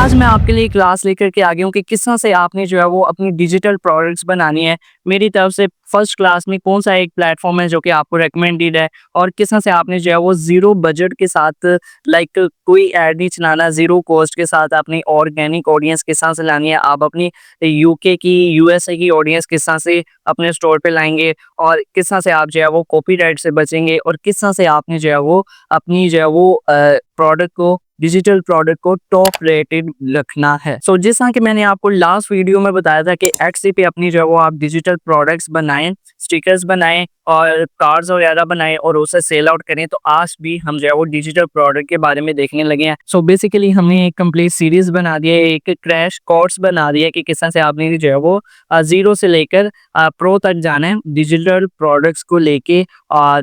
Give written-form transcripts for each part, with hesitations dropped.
आज मैं आपके लिए क्लास लेकर के आ गया हूँ कि किस तरह से आपने जो है वो अपनी डिजिटल प्रोडक्ट्स बनानी है। मेरी तरफ से फर्स्ट क्लास में कौन सा एक प्लेटफॉर्म है जो कि आपको रिकमेंडेड है और किस तरह से आपने जो है वो ज़ीरो बजट के साथ लाइक कोई ऐड नहीं चलाना, ज़ीरो कॉस्ट के साथ अपनी ऑर्गेनिक ऑडियंस किस तरह से लानी है। आप अपनी यूके की, यूएसए की ऑडियंस किस तरह से अपने स्टोर पे लाएँगे और किस तरह से आप जो है वो कॉपीराइट से बचेंगे और किस तरह से आपने जो है वो अपनी जो है वो प्रोडक्ट को, डिजिटल प्रोडक्ट को टॉप रेटेड रखना है। सो जिस तरह कि मैंने आपको लास्ट वीडियो में बताया था कि एक्सी पे अपनी जो है वो आप डिजिटल प्रोडक्ट्स बनाएं, स्टिकर्स बनाएं और कार्ड्स वगैरह बनाएं और उसे सेल आउट करें। तो आज भी हम जो है वो डिजिटल प्रोडक्ट के बारे में देखने लगे हैं। सो बेसिकली हमने एक कंप्लीट सीरीज बना दी है, एक क्रैश कोर्स बना दिया है कि किस तरह से आपने जो है वो जीरो से लेकर प्रो तक जाना है डिजिटल प्रोडक्ट्स को लेके। और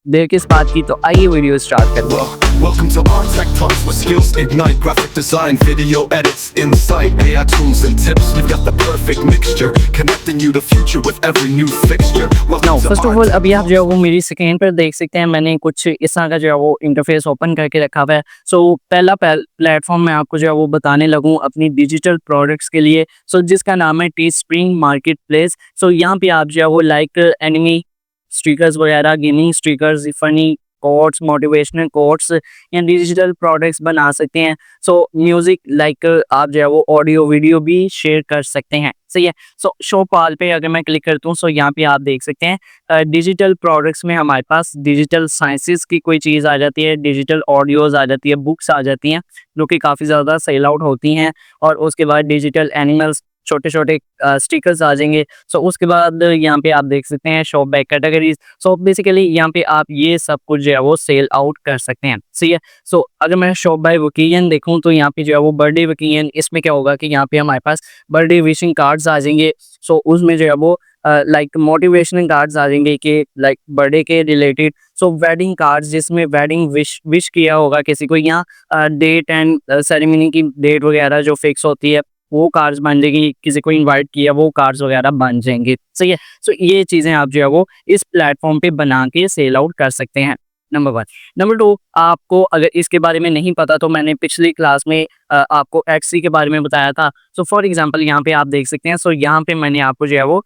देर किस बात की, तो आइए वीडियो स्टार्ट करते हैं। Welcome to our Tech Talks where skills ignite graphic design, video edits, insight, AI tools and tips. We've got the perfect mixture, connecting you to future with every new fixture. Now first of all अभी आप जो है वो मेरी screen पर देख सकते हैं, मैंने कुछ इस तरह का जो है वो इंटरफेस ओपन करके रखा हुआ है। सो पहला प्लेटफॉर्म मैं आपको जो है वो बताने लगूँ अपनी डिजिटल प्रोडक्ट्स के लिए, सो जिसका नाम है टीस्प्रिंग मार्केट प्लेस। सो यहाँ पे आप जो है वो लाइक एनिमी स्टिकर्स वगैरह, gaming stickers, funny quotes, motivational quotes या डिजिटल प्रोडक्ट्स बना सकते हैं। सो म्यूजिक लाइक आप जो है वो ऑडियो वीडियो भी शेयर कर सकते हैं। सही है। सो शो पाल पे अगर मैं क्लिक करता हूँ, सो यहाँ पे आप देख सकते हैं डिजिटल प्रोडक्ट्स में हमारे पास डिजिटल साइंसेस की कोई चीज़ आ जाती है, डिजिटल ऑडियोज आ जाती है, बुक्स आ जाती हैं जो कि काफ़ी ज़्यादा सेल आउट होती हैं। और उसके बाद डिजिटल एनिमल्स, छोटे छोटे स्टिकर्स आ जाएंगे। सो उसके बाद यहाँ पे आप देख सकते हैं shop by categories. So basically यहाँ पे आप ये सब कुछ जो है वो सेल आउट कर सकते हैं। सही है। सो अगर मैं शॉप बाय वोकेशन देखूँ तो यहाँ पे जो है वो बर्थडे वोकेशन, इसमें क्या होगा कि यहाँ पे हमारे पास बर्थडे विशिंग कार्ड्स आ जाएंगे। सो उसमें जो है वो लाइक मोटिवेशनल कार्ड्स आ जाएंगे कि लाइक बर्थडे के रिलेटेड। सो वेडिंग कार्ड्स जिसमें वेडिंग विश किया होगा किसी को, या डेट एंड सेरेमनी की डेट वगैरह जो फिक्स होती है वो कार्ड्स बन जाएंगी, किसी को इनवाइट किया वो कार्ड्स वगैरह बन जाएंगे। सही है। सो ये चीज़ें आप जो है वो इस प्लेटफॉर्म पे बना के सेल आउट कर सकते हैं, नंबर 1। नंबर 2, आपको अगर इसके बारे में नहीं पता तो मैंने पिछली क्लास में आपको एक्सी के बारे में बताया था। सो फॉर एग्जांपल यहाँ पे आप देख सकते हैं। सो यहाँ पे मैंने आपको जो है वो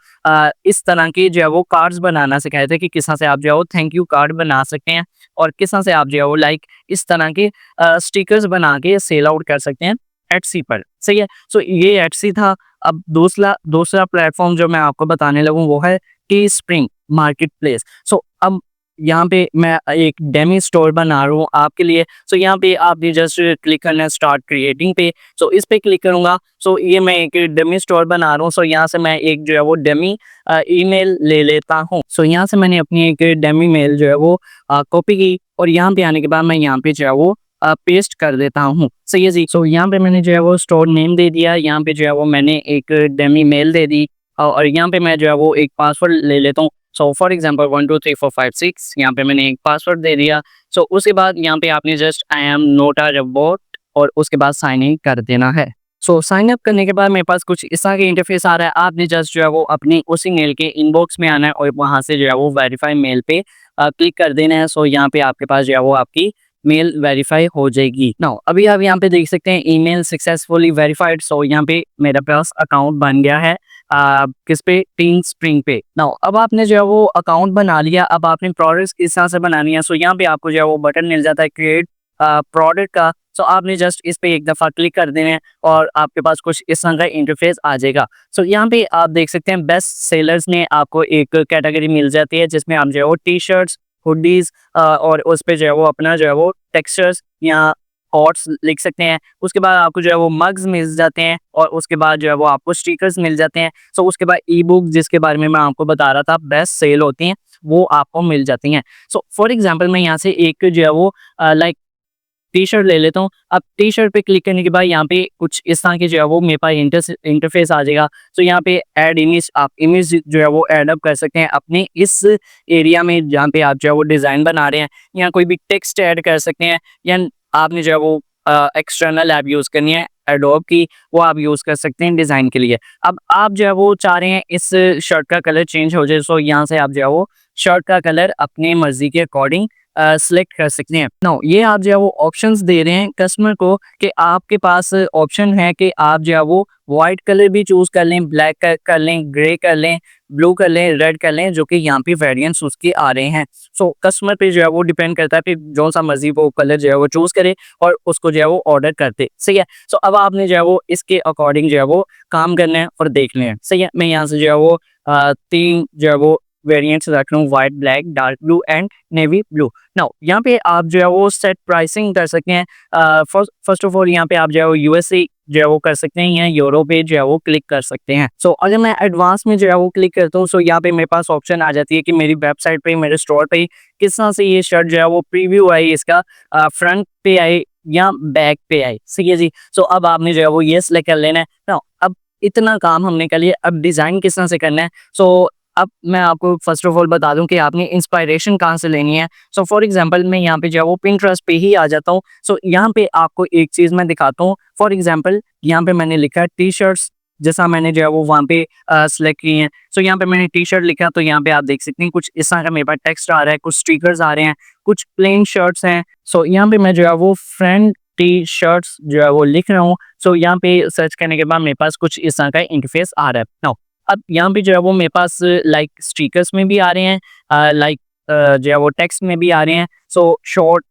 इस तरह के जो है वो कार्ड्स बनाना सिखाए थे कि किस तरह से आप जो है वो थैंक यू कार्ड बना सकते हैं और किस तरह से आप जो है वो लाइक इस तरह के स्टिकर्स बना के सेल आउट कर सकते हैं एटसी पर। सही है। सो ये एटसी था। अब दूसरा प्लेटफॉर्म जो मैं आपको बताने लगूँ वो है टीस्प्रिंग मार्केट प्लेस। सो अब यहाँ पे मैं एक डेमी स्टोर बना रहा हूँ आपके लिए। सो यहाँ पे आपने जस्ट क्लिक करना है स्टार्ट क्रिएटिंग पे। सो इस पे क्लिक करूँगा। सो ये मैं एक डेमी स्टोर बना रहा हूँ। सो यहाँ से मैं एक जो है वो डेमी ईमेल ले लेता हूँ। सो यहाँ से मैंने अपनी एक डेमी मेल जो है वो कॉपी की और यहाँ पे आने के बाद मैं यहाँ पे जो है वो पेस्ट कर देता हूँ। सही है जी। सो यहाँ पे मैंने जो है वो स्टोर नेम दे दिया, यहाँ पे जो है वो मैंने एक डेमी मेल दे दी और यहाँ पे मैं जो है वो एक पासवर्ड ले लेता हूँ। सो फॉर एग्जांपल 1 2 3 4 5 6 यहाँ पे मैंने एक पासवर्ड दे दिया। सो उसके बाद यहाँ पे आपने just I am not a robot और उसके बाद साइन इन कर देना है। सो साइन अप करने के बाद मेरे पास कुछ इस तरह का इंटरफेस आ रहा है। आपने जस्ट जो है वो अपनी उसी मेल के इनबॉक्स में आना है और वहाँ से जो है वो वेरीफाई मेल पे क्लिक कर देना है। सो यहाँ पे आपके पास जो है वो आपकी मेल वेरीफाई हो जाएगी। नाउ अभी आप यहाँ पे देख सकते हैं ईमेल सक्सेसफुली वेरीफाइड। सो यहाँ पे मेरा पास अकाउंट बन गया है किस पे, टीस्प्रिंग पे। नाउ अब आपने जो है वो अकाउंट बना लिया, अब आपने प्रोडक्ट्स किस तरह से बनानी है। सो यहाँ पे आपको जो है वो बटन मिल जाता है क्रिएट प्रोडक्ट का। सो आपने जस्ट इस पे एक दफ़ा क्लिक कर देना है और आपके पास कुछ इस तरह का इंटरफेस आ जाएगा। सो यहाँ पे आप देख सकते हैं बेस्ट सेलर्स ने आपको एक कैटेगरी मिल जाती है जिसमें आप जो है वो टी शर्ट्स, हुडीज और उस पे जो है वो अपना जो है वो टेक्सचर्स या थॉट्स लिख सकते हैं। उसके बाद आपको जो है वो मग्स मिल जाते हैं और उसके बाद जो है वो आपको स्टिकर्स मिल जाते हैं। सो उसके बाद ई बुक जिसके बारे में मैं आपको बता रहा था बेस्ट सेल होती हैं वो आपको मिल जाती हैं। सो फॉर एग्जांपल मैं यहाँ से एक जो है वो लाइक टी शर्ट ले लेता हूँ। अब टी शर्ट पे क्लिक करने के बाद यहाँ पे कुछ इस तरह की जो है वो मेरे पास इंटरफेस आ जाएगा। सो यहाँ पे ऐड इमेज, आप इमेज जो है वो ऐड अप कर सकते हैं अपने इस एरिया में जहाँ पे आप जो है वो डिज़ाइन बना रहे हैं, या कोई भी टेक्स्ट ऐड कर सकते हैं, या आपने जो है वो एक्सटर्नल ऐप यूज़ करनी है एडोब की, वो आप यूज़ कर सकते हैं डिज़ाइन के लिए। अब आप जो है वो चाह रहे हैं इस शर्ट का कलर चेंज हो जाए। सो यहाँ से आप जो है वो शर्ट का कलर अपने मर्जी के अकॉर्डिंग सिलेक्ट कर सकते हैं। नाउ ये आप जो है वो ऑप्शंस दे रहे हैं कस्टमर को कि आपके पास ऑप्शन है कि आप जो है वो वाइट कलर भी चूज कर लें, ब्लैक कर लें, ग्रे कर लें, ब्लू कर लें, रेड कर लें, जो कि यहाँ पे वेरिएंट्स उसके आ रहे हैं। सो कस्टमर पे जो है वो डिपेंड करता है कि जो सा मर्जी वो कलर जो है वो चूज करे और उसको जो है वो ऑर्डर करते। सही है। सो अब आपने जो है वो इसके अकॉर्डिंग जो है वो काम करना है और देख लें। सही है। मैं यहाँ से जो है वो 3 जो है वो वेरिएंट्स रख रहा हूँ, white, black, dark blue and navy blue. Now यहाँ पे आप जो है वो सेट प्राइसिंग कर सकते हैं। फर्स्ट ऑफ ऑल यहाँ पे आप जो है वो यूएसए जो है वो कर सकते हैं या यूरोप पे जो है वो क्लिक कर सकते हैं। सो अगर मैं एडवांस में जो है वो क्लिक करता हूँ, सो यहाँ पे मेरे पास ऑप्शन आ जाती है कि मेरी वेबसाइट पे, मेरे स्टोर पे किस तरह से ये शर्ट जो है वो प्रीव्यू आई, इसका फ्रंट पे आई या बैक पे आई। सही है जी। सो अब आपने जो है वो ये सिलेक्ट कर लेना है। Now, अब इतना काम हमने कर लिया, अब डिजाइन किस तरह से करना है। सो अब मैं आपको फर्स्ट ऑफ ऑल बता दूं कि आपने इंस्पायरेशन कहाँ से लेनी है। सो फॉर एग्जांपल मैं यहाँ पे जो है वो पिंटरेस्ट पे ही आ जाता हूँ। सो यहाँ पे आपको एक चीज मैं दिखाता हूँ। फॉर एग्जांपल यहाँ पे मैंने लिखा है टी शर्ट्स, जैसा मैंने जो है वो वहाँ पे सिलेक्ट किए हैं। सो यहाँ पे मैंने टी शर्ट लिखा, तो यहाँ पे आप देख सकते हैं कुछ इस तरह का मेरे पास टेक्स्ट आ रहा है, कुछ स्टिकर्स आ रहे हैं, कुछ प्लेन शर्ट्स हैं। सो यहाँ पे मैं जो है वो फ्रेंड टी शर्ट्स जो है वो लिख रहा हूँ। सो यहाँ पे सर्च करने के बाद मेरे पास कुछ इस तरह का इंटरफेस आ रहा है। नाउ अब यहाँ पे जो है वो मेरे पास लाइक स्टिकर्स में भी आ रहे हैं, लाइक जो है वो टेक्स्ट में भी आ रहे हैं। सो शॉर्ट,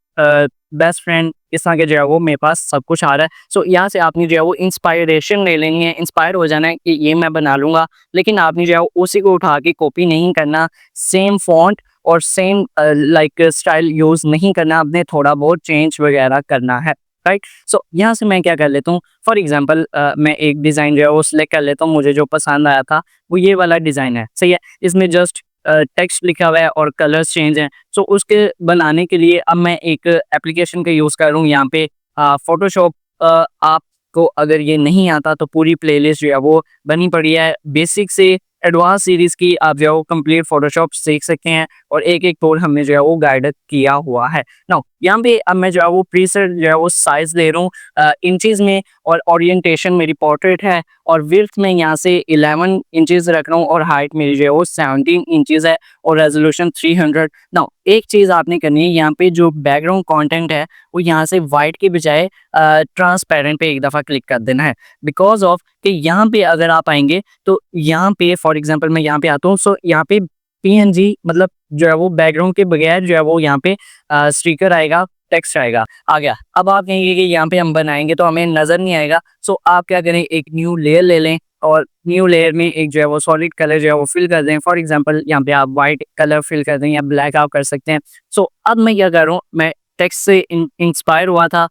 बेस्ट फ्रेंड, इस तरह के जो है वो मेरे पास सब कुछ आ रहा है। सो यहाँ से आपने जो है वो इंस्पायरेशन ले लेनी है, इंस्पायर हो जाना है कि ये मैं बना लूँगा, लेकिन आपने जो है उसी को उठा के कॉपी नहीं करना, सेम फॉन्ट और सेम लाइक स्टाइल यूज़ नहीं करना, आपने थोड़ा बहुत चेंज वगैरह करना है। राइट। सो यहाँ से मैं क्या कर लेता हूँ, फॉर एग्जांपल मैं एक डिज़ाइन जो है वो सिलेक्ट कर लेता हूँ, मुझे जो पसंद आया था वो ये वाला डिज़ाइन है। सही है। इसमें जस्ट टेक्स्ट लिखा हुआ है और कलर्स चेंज हैं। सो उसके बनाने के लिए अब मैं एक एप्लीकेशन का यूज़ कर रहा हूँ यहाँ पे, फोटोशॉप। आपको अगर ये नहीं आता तो पूरी प्लेलिस्ट जो है वो बनी पड़ी है, बेसिक से एडवांस सीरीज की आप जो है वो कंप्लीट फोटोशॉप सीख सकते हैं और एक एक टूल हमने जो है वो गाइड किया हुआ है। नाउ यहाँ पे अब मैं जो है वो प्रीसेट जो है वो साइज ले रहा हूँ इंचेस में, और ओरिएंटेशन मेरी पोर्ट्रेट है, और विड्थ में यहाँ से 11 इंचेस रख रहा हूँ और हाइट मेरी जो है वो 17 इंचेस है और रेजोल्यूशन 300। नाउ एक चीज़ आपने करनी है, यहाँ पे जो बैकग्राउंड कंटेंट है वो यहाँ से वाइट के बजाय ट्रांसपेरेंट पे एक दफ़ा क्लिक कर देना है, बिकॉज ऑफ कि यहाँ पे अगर आप आएंगे तो यहाँ पे फॉर एग्जांपल मैं यहाँ पे आता हूँ। सो यहाँ पे पीएनजी मतलब जो है वो बैकग्राउंड के बगैर जो है वो यहाँ पे स्टिकर आएगा, टेक्स्ट आएगा, आ गया। अब आप कहेंगे कि यहाँ पे हम बनाएंगे तो हमें नजर नहीं आएगा। सो आप क्या करें, एक न्यू लेयर ले लें और न्यू लेयर में एक जो है वो सॉलिड कलर जो है वो फिल कर दें। फॉर एग्जांपल यहाँ पे आप व्हाइट कलर फिल कर दें या ब्लैक आप कर सकते हैं। सो अब मैं क्या कर रहा हूँ, मैं टेक्स्ट से इंस्पायर हुआ था,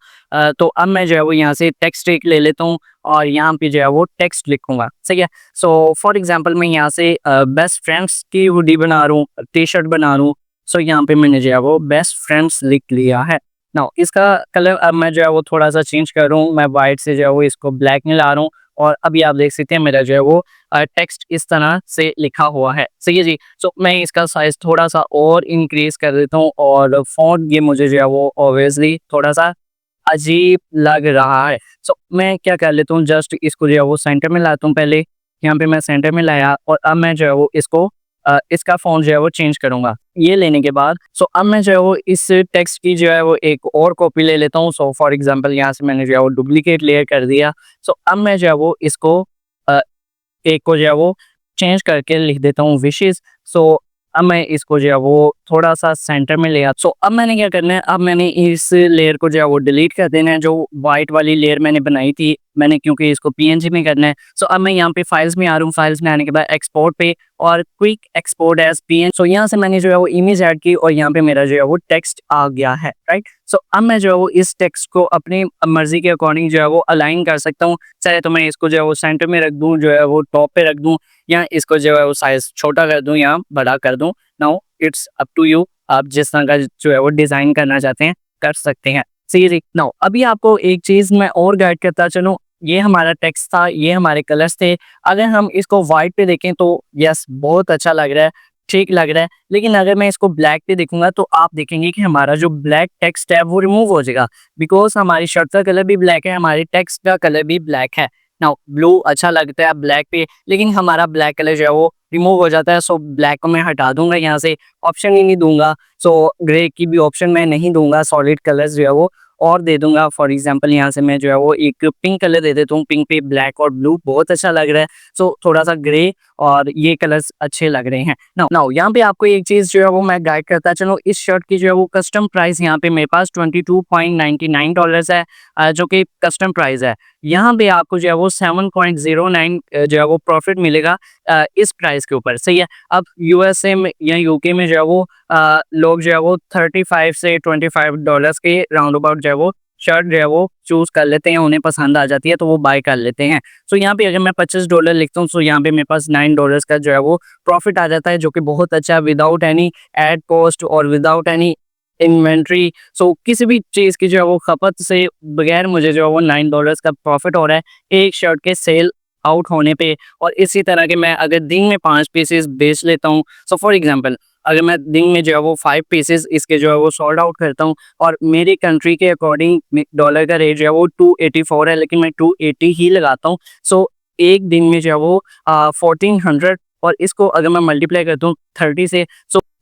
तो अब मैं जो है वो यहाँ से टेक्स्ट एक ले लेता हूँ और यहाँ पे जो है वो टेक्स्ट लिखूंगा। सही है। सो फॉर एग्जांपल मैं यहाँ से बेस्ट फ्रेंड्स की हुडी बना रहा हूँ, टी शर्ट बना रहा हूँ। सो यहाँ पे मैंने जो है वो बेस्ट फ्रेंड्स लिख लिया है। नाउ इसका कलर अब मैं जो है वो थोड़ा सा चेंज कर रहा हूँ, मैं वाइट से जो है वो इसको ब्लैक में ला रहा हूँ और अभी आप देख सकते हैं मेरा जो है वो टेक्स्ट इस तरह से लिखा हुआ है। सही है जी। सो मैं इसका साइज थोड़ा सा और इंक्रीज कर देता हूँ और फॉन्ट ये मुझे जो है वो ऑब्वियसली थोड़ा सा अजीब लग रहा है। सो मैं क्या कर लेता हूँ, जस्ट इसको जो है वो सेंटर में लाता हूँ। पहले यहाँ पे मैं सेंटर में लाया और अब मैं जो है वो इसको इसका फॉन्ट जो है वो चेंज करूंगा। ये लेने के बाद सो अब मैं जो है वो इस टेक्स्ट की जो है वो एक और कॉपी ले लेता हूँ। सो फॉर एग्जांपल यहाँ से मैंने जो है वो डुप्लीकेट लेयर कर दिया। सो अब मैं जो है वो इसको अ, एक को जो है वो चेंज करके लिख देता हूँ विशेस। सो अब मैं इसको जो है वो थोड़ा सा सेंटर में ले आता। सो अब मैंने क्या करना है, अब मैंने इस लेयर को जो है वो डिलीट कर देना है, जो वाइट वाली लेयर मैंने बनाई थी मैंने, क्योंकि इसको पीएनजी में करना है। सो अब मैं यहाँ पे फाइल्स में आ रहा हूँ, फाइल्स में आने के बाद एक्सपोर्ट पे और क्विक एक्सपोर्ट एज पीएन। सो यहाँ से मैंने जो है वो इमेज ऐड की और यहाँ पे मेरा जो है वो टेक्स्ट आ गया है। राइट। सो अब मैं जो है वो इस टेक्स्ट को अपनी मर्जी के अकॉर्डिंग जो है वो अलाइन कर सकता हूँ। चाहे तो मैं इसको जो है वो सेंटर में रख दूँ, जो है वो टॉप पे रख दूँ, या इसको जो है वो साइज छोटा कर दूँ या बड़ा कर दूँ। Now it's up to you, आप जिस तरह का जो है वो डिजाइन करना चाहते हैं कर सकते हैं। सीरियसली। नाउ अभी आपको एक चीज मैं और गाइड करता चलूं, ये हमारा टेक्स्ट था, ये हमारे कलर्स थे। अगर हम इसको व्हाइट पे देखें तो यस बहुत अच्छा लग रहा है, ठीक लग रहा है, लेकिन अगर मैं इसको ब्लैक पे देखूंगा तो आप देखेंगे कि हमारा जो ब्लैक टेक्स्ट है वो रिमूव हो जाएगा, बिकॉज हमारी शर्ट का कलर भी ब्लैक है, हमारी टेक्स्ट का कलर भी ब्लैक है। नाउ ब्लू अच्छा लगता है ब्लैक पे, लेकिन हमारा ब्लैक कलर जो है वो रिमूव हो जाता है। सो ब्लैक को मैं हटा दूंगा, यहाँ से ऑप्शन ही नहीं दूंगा। सो ग्रे की भी ऑप्शन मैं नहीं दूंगा, सॉलिड कलर्स जो है वो और दे दूंगा। फॉर एग्जांपल यहाँ से मैं जो है वो एक पिंक कलर दे देता हूँ, पिंक पे ब्लैक और ब्लू बहुत अच्छा लग रहा है। सो थोड़ा सा ग्रे और ये कलर्स अच्छे लग रहे हैं। नाउ नाउ यहाँ पे आपको एक चीज जो है वो मैं गाइड करता चलो, इस शर्ट की जो है वो कस्टम प्राइस यहाँ पे मेरे पास $22.99 है, जो कि कस्टम प्राइस है। यहाँ पे आपको जो है वो 7.09 जो है वो प्रॉफिट मिलेगा इस प्राइस के ऊपर, सही है। अब यूएसए में या यूके में जो है वो लोग जो है वो 35 से $25 के राउंड अबाउट जो है वो शर्ट जो है वो चूज कर लेते हैं, उन्हें पसंद आ जाती है तो वो बाय कर लेते हैं। सो यहाँ पे अगर मैं $25 लिखता हूँ, सो यहाँ पे मेरे पास $9 का जो है वो प्रॉफिट आ जाता है, जो कि बहुत अच्छा है, विदाउट एनी एड कॉस्ट और विदाउट एनी इन्वेंट्री। सो किसी भी चीज़ की जो है वो खपत से बगैर मुझे जो है वो $9 का प्रॉफिट हो रहा है एक शर्ट के सेल आउट होने पे। और इसी तरह के मैं अगर दिन में 5 पीसेस बेच लेता हूँ, सो फॉर एग्जांपल अगर मैं दिन में जो है वो 5 पीसेस इसके जो है वो सोल्ड आउट करता हूँ, और मेरी कंट्री के अकॉर्डिंग डॉलर का रेट जो है वो 284 है, लेकिन मैं 280 ही लगाता हूँ। सो एक दिन में जो है वो 1400, और इसको अगर मैं मल्टीप्लाई करता हूँ 30 से,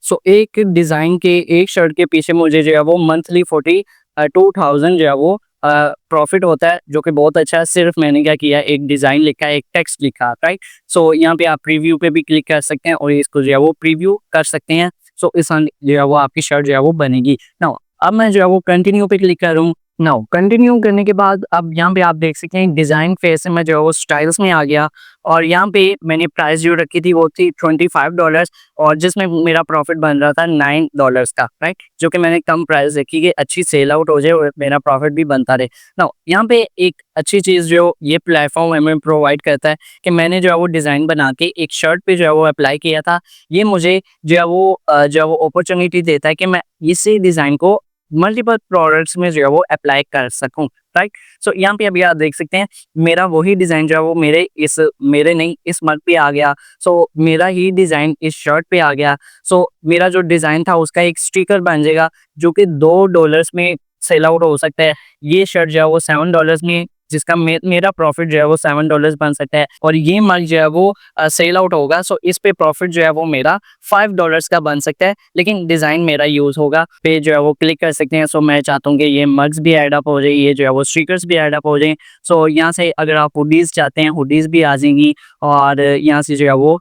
सो एक डिज़ाइन के एक शर्ट के पीछे मुझे जो है वो मंथली 42,000 जो है वो प्रॉफिट होता है, जो कि बहुत अच्छा है। सिर्फ मैंने क्या किया है, एक डिज़ाइन लिखा है, एक टेक्स्ट लिखा है, राइट। सो यहाँ पे आप प्रीव्यू पे भी क्लिक कर सकते हैं और इसको जो है वो प्रीव्यू कर सकते हैं। सो इस जो है वो आपकी शर्ट जो है वो बनेगी। नाउ अब मैं जो है वो कंटिन्यू पे क्लिक कर रहा हूँ। नाउ कंटिन्यू करने के बाद अब यहाँ पे आप देख सकते हैं डिज़ाइन फेज से मैं जो है वो स्टाइल्स में आ गया, और यहाँ पे मैंने प्राइस जो रखी थी वो थी $25, और जिसमें मेरा प्रॉफिट बन रहा था $9 का, राइट, जो कि मैंने कम प्राइस रखी कि अच्छी सेल आउट हो जाए और मेरा प्रॉफिट भी बनता रहे। नाउ यहाँ पे एक अच्छी चीज़ जो ये प्लेटफॉर्म हमें प्रोवाइड करता है कि मैंने जो है वो डिज़ाइन बना के एक शर्ट पे जो है वो अप्लाई किया था, ये मुझे जो है वो अपॉर्चुनिटी देता है कि मैं इसी डिज़ाइन को मल्टीपल प्रोडक्ट्स में जो है वो अप्लाई कर सकूं, राइट। सो यहाँ पे अभी आप देख सकते हैं मेरा वही डिज़ाइन जो है वो मेरे नहीं इस मग पे आ गया। सो मेरा ही डिज़ाइन इस शर्ट पे आ गया। सो मेरा जो डिज़ाइन था उसका एक स्टिकर बन जाएगा, जो कि $2 में सेल आउट हो सकता है। ये शर्ट जो है वो $7 में, जिसका मेरा प्रॉफिट जो है वो $7 बन सकता है, और ये मग जो है वो सेल आउट होगा। सो इस पे प्रॉफिट जो है वो मेरा $5 का बन सकता है, लेकिन डिज़ाइन मेरा यूज़ होगा। पे जो है वो क्लिक कर सकते हैं। सो मैं चाहता हूँ कि ये मग्स भी ऐड अप हो जाए, ये जो है वो स्टिकर्स भी ऐड अप हो जाए। सो यहाँ से अगर आप हुडीज़ चाहते हैं, हुडीज़ भी आ जाएंगी, और यहाँ से जो है वो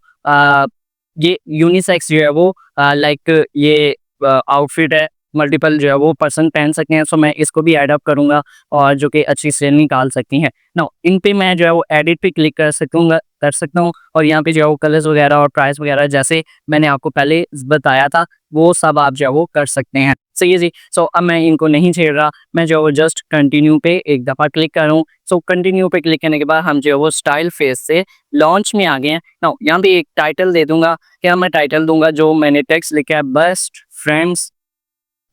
ये यूनिसेक्स जो है वो लाइक ये आउटफिट है, मल्टीपल जो है वो पर्सन पहन सकते हैं। सो मैं इसको भी ऐड अप करूँगा, और जो कि अच्छी सेल निकाल सकती हैं। नो इन पे मैं जो है वो एडिट पे क्लिक कर सकता हूँ, और यहाँ पे जो है वो कलर्स वगैरह और प्राइस वगैरह जैसे मैंने आपको पहले बताया था वो सब आप जो है वो कर सकते हैं, सही है जी। सो अब मैं इनको नहीं छेड़ रहा, मैं जो है वो जस्ट कंटिन्यू पे एक दफ़ा क्लिक कर रहा हूँ। सो कंटिन्यू पे क्लिक करने के बाद हम जो है वो स्टाइल फेज से लॉन्च में आ गए हैं। नाउ यहाँ पे एक टाइटल दे दूंगा, क्या मैं टाइटल दूंगा, जो मैंने टेक्स्ट लिखा है बेस्ट फ्रेंड्स,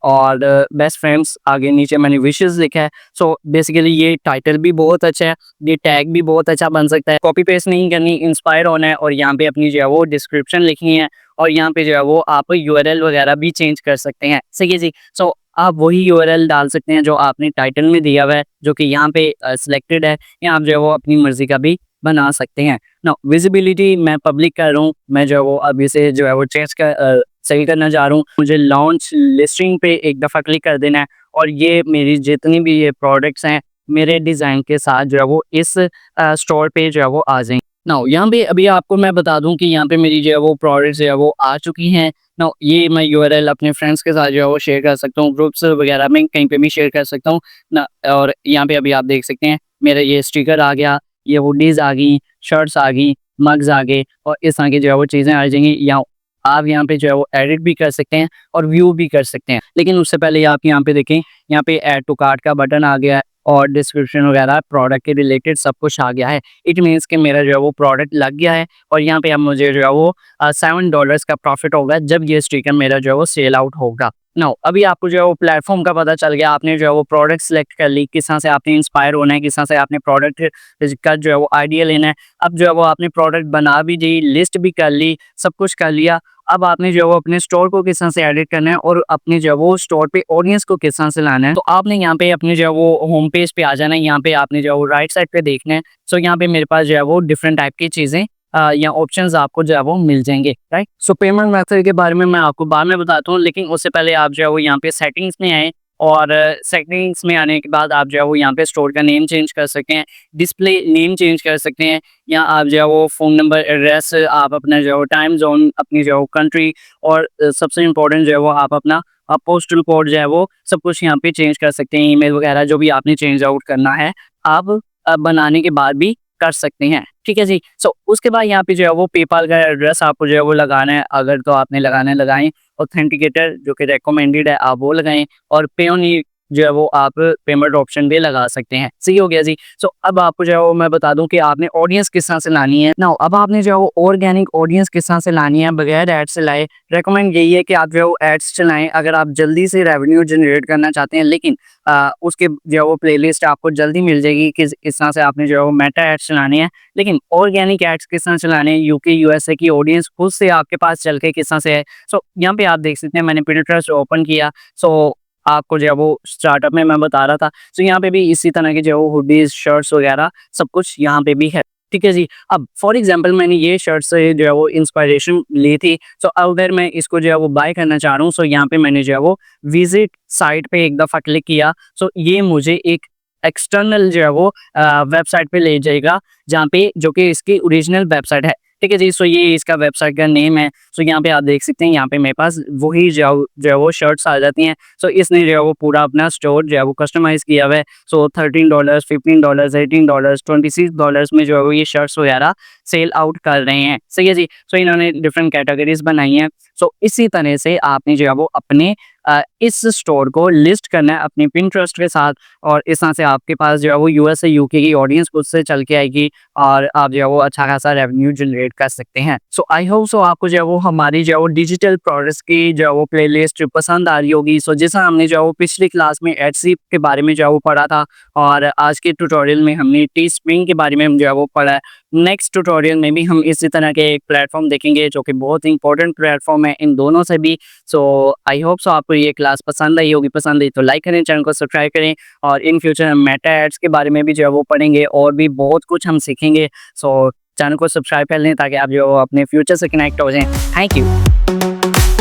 और बेस्ट फ्रेंड्स आगे नीचे मैंने विशेस लिखा है। सो बेसिकली ये टाइटल भी बहुत अच्छा है, ये टैग भी बहुत अच्छा बन सकता है। कॉपी पेस्ट नहीं करनी, इंस्पायर होना है, और यहाँ पे अपनी जो है वो डिस्क्रिप्शन लिखनी है, और यहाँ पे जो है वो आप यूआरएल वगैरह भी चेंज कर सकते हैं, सही है जी। सो आप वही यूआरएल डाल सकते हैं जो आपने टाइटल में दिया हुआ है, जो कि यहाँ पे सिलेक्टेड है, या आप जो है वो अपनी मर्जी का भी बना सकते हैं। ना विजिबिलिटी मैं पब्लिक कर रहा हूँ, मैं जो है वो अभी से जो है वो चेंज कर सही करना चाह रहा हूँ। मुझे लॉन्च लिस्टिंग पे एक दफ़ा क्लिक कर देना है, और ये मेरी जितनी भी ये प्रोडक्ट्स हैं मेरे डिज़ाइन के साथ जो है वो इस स्टोर पे जो है वो आ जाएंगे। नाउ यहाँ पे अभी आपको मैं बता दूं कि यहाँ पे मेरी जो है वो प्रोडक्ट्स जो है वो आ चुकी हैं। नाउ ये मैं यूआरएल अपने फ्रेंड्स के साथ जो है वो शेयर कर सकता हूँ, ग्रुप्स वगैरह में कहीं पे भी शेयर कर सकता हूँ ना। और यहाँ पे अभी आप देख सकते हैं मेरा ये स्टिकर आ गया, ये हुडीज़ आ गई, शर्ट्स आ गई, मग्स आ गए, और इस तरह की जो है वो चीज़ें आ जाएंगी। या आप यहाँ पे जो है वो एडिट भी कर सकते हैं और व्यू भी कर सकते हैं, लेकिन उससे पहले आप यहाँ पे देखें, यहाँ पे ऐड टू कार्ट का बटन आ गया है, और डिस्क्रिप्शन वगैरह प्रोडक्ट के रिलेटेड सब कुछ आ गया है। इट मीन्स कि मेरा जो है वो प्रोडक्ट लग गया है, और यहाँ पे अब मुझे जो है वो $7 का प्रॉफिट होगा जब ये स्टिकर मेरा जो है वो सेल आउट होगा। नाउ अभी आपको जो है वो प्लेटफॉर्म का पता चल गया, आपने जो है वो प्रोडक्ट सेलेक्ट कर ली, किस तरह से आपने इंस्पायर होना है, किस तरह से आपने प्रोडक्ट का जो है वो आइडिया लेना है। अब जो है वो आपने प्रोडक्ट बना भी दी, लिस्ट भी कर ली, सब कुछ कर लिया। अब आपने जो है वो अपने स्टोर को किस तरह से एडिट करना है और अपने जो है वो स्टोर पे ऑडियंस को किस तरह से लाना है। तो आपने यहाँ पे अपने जो है वो होम पेज पे आ जाना है, यहाँ पे आपने जो है वो राइट साइड पे देखना है। सो यहाँ पे मेरे पास जो है वो डिफरेंट टाइप की चीज़ें या ऑप्शंस आपको जो है वो मिल जाएंगे, राइट। सो पेमेंट मेथड के बारे में मैं आपको बाद में बताता हूँ, लेकिन उससे पहले आप जो है वो यहाँ पे सेटिंग्स में आए और सेटिंग्स में आने के बाद आप जो है वो यहाँ पे स्टोर का नेम चेंज कर सकते हैं, डिस्प्ले नेम चेंज कर सकते हैं, या आप जो है वो फ़ोन नंबर, एड्रेस, आप अपना जो है वो टाइम जोन, अपनी जो है वो कंट्री, और सबसे इम्पोर्टेंट जो है वो आप अपना पोस्टल कोड जो है वो सब कुछ यहाँ पे चेंज कर सकते हैं। ईमेल वगैरह जो भी आपने चेंज आउट करना है आप बनाने के बाद भी कर सकते हैं, ठीक है जी। सो उसके बाद यहाँ पे जो है वो पेपाल का एड्रेस आपको जो है वो लगाना है, अगर तो आपने लगाना है लगाएं। ऑथेंटिकेटर जो कि रेकमेंडेड है आप वो लगाएं, और पेयोनी जो है वो आप पेमेंट ऑप्शन भी लगा सकते हैं। सही हो गया जी। सो अब आपको जो है वो मैं बता दूं कि आपने ऑडियंस किस तरह से लानी है ना। अब आपने जो है वो ऑर्गेनिक ऑडियंस किस तरह से लानी है बगैर एड्स से लाए। रेकमेंड यही है कि आप जो है वो एड्स चलाएं अगर आप जल्दी से रेवेन्यू जनरेट करना चाहते हैं, लेकिन उसके जो है वो प्लेलिस्ट आपको जल्दी मिल जाएगी कि इस तरह से आपने जो है वो मेटा एड्स चलाने हैं। लेकिन ऑर्गेनिक एड्स किस तरह चलाने हैं, यूके यूएसए की ऑडियंस खुद से आपके पास चल के किस तरह से है। सो यहाँ पे आप देख सकते हैं मैंने पिंटरेस्ट ओपन किया। सो आपको जो है वो स्टार्टअप में मैं बता रहा था। सो यहाँ पे भी इसी तरह के जो है वो हुडीज, शर्ट्स वगैरह सब कुछ यहाँ पे भी है, ठीक है जी। अब फॉर एग्जांपल मैंने ये शर्ट से जो है वो इंस्पिरेशन ली थी। सो अगर मैं इसको जो है वो बाय करना चाह रहा हूँ, सो यहाँ पे मैंने जो है वो विजिट साइट पे एक दफ़ा क्लिक किया। सो ये मुझे एक एक्सटर्नल जो है वो वेबसाइट पे ले जाएगा, जहाँ पे जो कि इसकी ओरिजिनल वेबसाइट है, ठीक है जी। सो ये इसका वेबसाइट का नेम है। सो यहाँ पे आप देख सकते हैं, यहाँ पे मेरे पास वही जो है वो शर्ट्स आ जाती हैं। सो इसने जो है वो पूरा अपना स्टोर जो है वो कस्टमाइज़ किया हुआ है। सो $13, $15, $18, $26 में जो है वो ये शर्ट्स वगैरह सेल आउट कर रहे हैं, सही है जी। सो इन्होंने डिफरेंट कैटेगरीज बनाई हैं। सो इसी तरह से आपने जो है वो अपने इस स्टोर को लिस्ट करना है अपनी पिंटरेस्ट के साथ, और इस तरह से आपके पास जो है वो यूएसए यूके की ऑडियंस खुद से चल के आएगी और आप जो है वो अच्छा खासा रेवेन्यू जनरेट कर सकते हैं। सो आई होप सो आपको जो है वो हमारी जो है वो डिजिटल प्रोडक्ट्स की जो है वो प्लेलिस्ट पसंद आ रही होगी। सो जैसा हमने जो है वो पिछली क्लास में एडसी के बारे में जो है वो पढ़ा था, और आज के ट्यूटोरियल में हमने टी स्प्रिंग के बारे में जो है वो पढ़ा है। नेक्स्ट ट्यूटोरियल में भी हम इसी तरह के एक प्लेटफॉर्म देखेंगे जो कि बहुत ही इंपॉर्टेंट प्लेटफॉर्म है इन दोनों से भी। सो आई होप सो आपको ये क्लास पसंद आई होगी। पसंद आई तो लाइक करें, चैनल को सब्सक्राइब करें, और इन फ्यूचर हम मेटा एड्स के बारे में भी जो है वो पढ़ेंगे और भी बहुत कुछ हम सीखेंगे। सो चैनल को सब्सक्राइब कर लें ताकि आप जो अपने फ्यूचर से कनेक्ट हो जाएं। Thank you.